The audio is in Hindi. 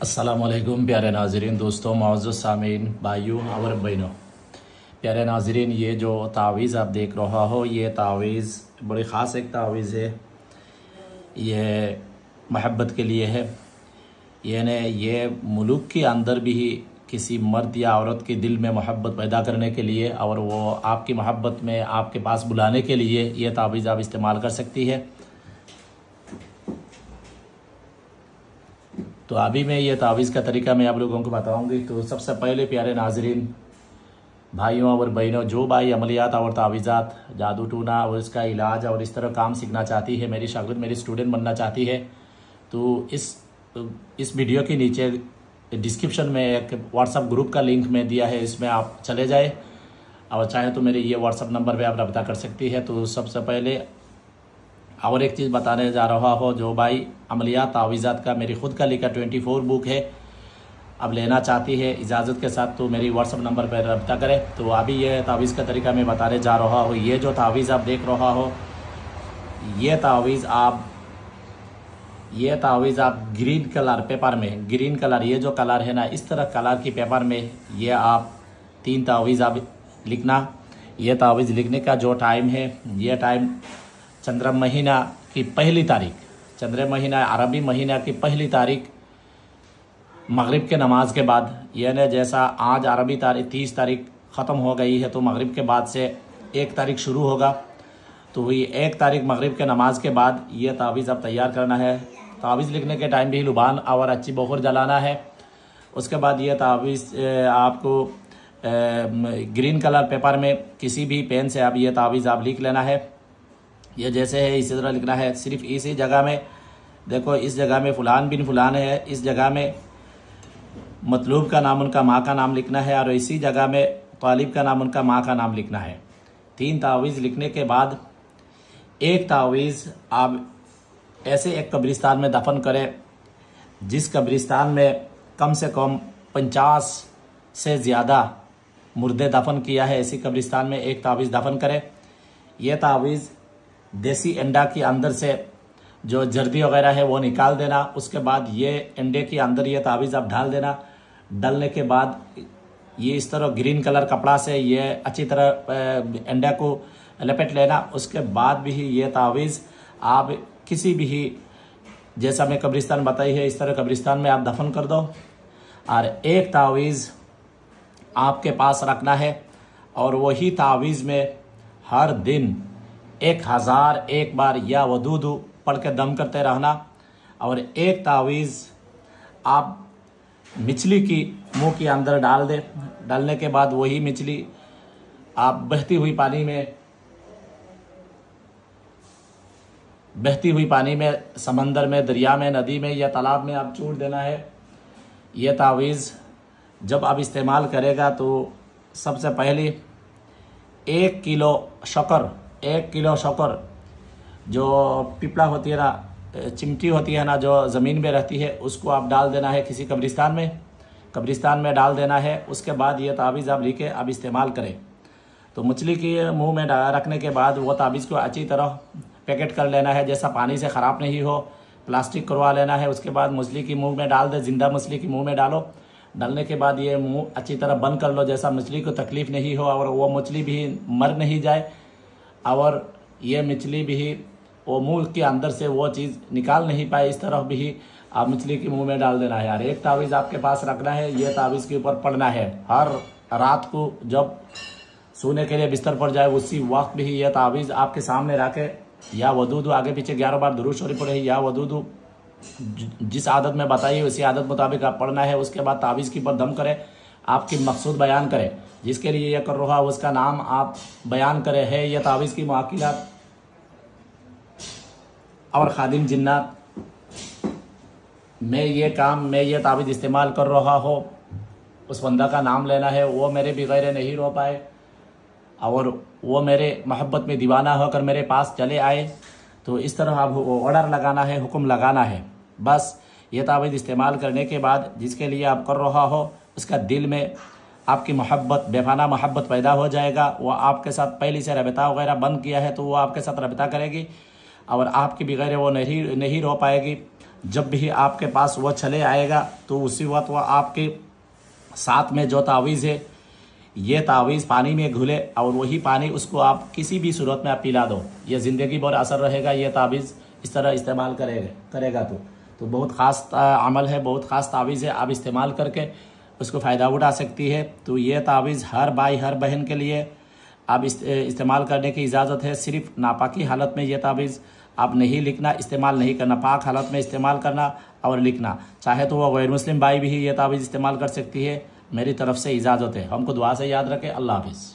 अस्सलामुअलैकुम प्यारे नाज़रीन, दोस्तों, मौजूद सामीन, भाइयों और बहनों। प्यारे नाज़रीन, ये जो तावीज़ आप देख रहा हो, ये तावीज़ बड़ी ख़ास एक तावीज़ है। ये महब्बत के लिए है। यानी ये मुल्क के अंदर भी किसी मर्द या औरत के दिल में मोहब्बत पैदा करने के लिए और वो आपकी मोहब्बत में आपके पास बुलाने के लिए ये तावीज़ आप इस्तेमाल कर सकती है। तो अभी मैं ये तावीज़ का तरीका मैं आप लोगों को बताऊंगी। तो सबसे पहले प्यारे नाजरीन, भाइयों और बहनों, जो भाई अमलियात और तावीज़ात, जादू टूना और इसका इलाज और इस तरह काम सीखना चाहती है, मेरी शागिर्द, मेरी स्टूडेंट बनना चाहती है, तो इस वीडियो के नीचे डिस्क्रिप्शन में एक व्हाट्सअप ग्रुप का लिंक मैं दिया है, इसमें आप चले जाए और चाहे तो मेरे ये व्हाट्सअप नंबर पे आप रब्ता कर सकती है। तो सबसे पहले और एक चीज़ बताने जा रहा हो, जो भाई अमलियात तावीज़ात का मेरी खुद का लिखा 24 बुक है, अब लेना चाहती है इजाज़त के साथ, तो मेरी व्हाट्सअप नंबर पर रब्ता करें। तो अभी ये तावीज़ का तरीका मैं बताने जा रहा हूँ। ये जो तावीज़ आप देख रहा हो, ये तावीज़ आप ग्रीन कलर पेपर में, ग्रीन कलर, ये जो कलर है ना, इस तरह कलर की पेपर में ये आप 3 तावीज़ आप लिखना। ये तावीज़ लिखने का जो टाइम है, ये टाइम चंद्र महीना की पहली तारीख, चंद्र महीना अरबी महीना की पहली तारीख मगरिब के नमाज के बाद, यानी जैसा आज अरबी तारीख 30 तारीख ख़त्म हो गई है, तो मगरिब के बाद से 1 तारीख शुरू होगा। तो वही 1 तारीख मगरिब के नमाज के बाद ये तावीज़ अब तैयार करना है। तावीज़ लिखने के टाइम भी लुबान और अच्छी बखूर जलाना है। उसके बाद ये तावीज़ आपको ग्रीन कलर पेपर में किसी भी पेन से आप ये तावीज़ आप लिख लेना है। ये जैसे है इसी तरह लिखना है। सिर्फ इसी जगह में देखो, इस जगह में फ़ुलान बिन फ़ुलान है, इस जगह में मतलूब का नाम उनका माँ का नाम लिखना है और इसी जगह में तालिब का नाम उनका माँ का नाम लिखना है। 3 तावीज़ लिखने के बाद एक तावीज़ आप ऐसे एक कब्रिस्तान में दफन करें, जिस कब्रिस्तान में कम से कम 50 से ज़्यादा मुर्दे दफन किया है, ऐसी कब्रिस्तान में एक तावीज़ दफन करें। यह तावीज़ देसी अंडा के अंदर से जो जर्दी वगैरह है वो निकाल देना। उसके बाद ये अंडे के अंदर ये तावीज़ आप डाल देना। डालने के बाद ये इस तरह ग्रीन कलर कपड़ा से ये अच्छी तरह अंडे को लपेट लेना। उसके बाद भी ये तावीज़ आप किसी भी, जैसा मैं कब्रिस्तान बताई है, इस तरह कब्रिस्तान में आप दफन कर दो और एक तावीज़ आपके पास रखना है और वही तावीज़ में हर दिन 1001 बार या वदूदू पढ़ के दम करते रहना। और एक तावीज़ आप मछली की मुंह के अंदर डाल दे। डालने के बाद वही मछली आप बहती हुई पानी में, समंदर में, दरिया में, नदी में या तालाब में आप छोड़ देना है। ये तावीज़ जब आप इस्तेमाल करेगा तो सबसे पहले 1 किलो शक्कर जो पिपला होती है ना, चिमटी होती है ना, जो ज़मीन में रहती है, उसको आप डाल देना है किसी कब्रिस्तान में डाल देना है। उसके बाद ये तावीज़ आप लेके आप इस्तेमाल करें। तो मछली के मुंह में रखने के बाद वो तावीज़ को अच्छी तरह पैकेट कर लेना है, जैसा पानी से ख़राब नहीं हो, प्लास्टिक करवा लेना है। उसके बाद मछली की मुंह में डाल दे, ज़िंदा मछली की मुंह में डालो। डालने के बाद ये मुंह अच्छी तरह बंद कर लो, जैसा मछली को तकलीफ़ नहीं हो और वो मछली भी मर नहीं जाए और ये मछली भी वो मुंह के अंदर से वो चीज़ निकाल नहीं पाए, इस तरह भी आप मछली के मुंह में डाल देना है यार। एक तावीज़ आपके पास रखना है, ये तावीज़ के ऊपर पढ़ना है हर रात को। जब सोने के लिए बिस्तर पर जाए उसी वक्त भी ये तावीज़ आपके सामने रखे, या वदूदू आगे पीछे 11 बार दुरूद शरीफ पढ़े, या वदूदू जिस आदत में बताइए उसी आदत मुताबिक आप पढ़ना है। उसके बाद तावीज़ के ऊपर दम करें, आपकी मकसूद बयान करें, जिसके लिए यह कर रहा है उसका नाम आप बयान करें। है यह तावीज़ की मुआकिलात और खादिम जिन्नात मैं ये तावीज़ इस्तेमाल कर रहा हो, उस बंदा का नाम लेना है, वो मेरे बगैर नहीं रो पाए और वो मेरे मोहब्बत में दीवाना होकर मेरे पास चले आए। तो इस तरह आप ऑर्डर लगाना है, हुक्म लगाना है। बस ये तावीज़ इस्तेमाल करने के बाद जिसके लिए आप कर रहा हो, उसका दिल में आपकी मोहब्बत, बेफाना मोहब्बत पैदा हो जाएगा। वो आपके साथ पहले से रबता वगैरह बंद किया है तो वो आपके साथ रबता करेगी और आपके बगैर वो नहीं रो पाएगी। जब भी आपके पास वह चले आएगा तो उसी वक्त वह आपके साथ में जो तावीज़ है, ये तावीज़ पानी में घुले और वही पानी उसको आप किसी भी सूरत में आप पिला दो, ये ज़िंदगी भर असर रहेगा। ये तावीज़ इस तरह इस्तेमाल करेगा तो बहुत ख़ास अमल है, बहुत ख़ास तावीज़ है। आप इस्तेमाल करके उसको फ़ायदा उठा सकती है। तो ये तावीज़ हर भाई हर बहन के लिए आप इस्तेमाल करने की इजाज़त है। सिर्फ नापाकी हालत में ये तावीज़ आप नहीं लिखना, इस्तेमाल नहीं करना, पाक हालत में इस्तेमाल करना और लिखना। चाहे तो वह गैर मुस्लिम भाई भी ये तावीज़ इस्तेमाल कर सकती है। मेरी तरफ से इजाज़त है। हमको दुआ से याद रखें। अल्लाह हाफिज़।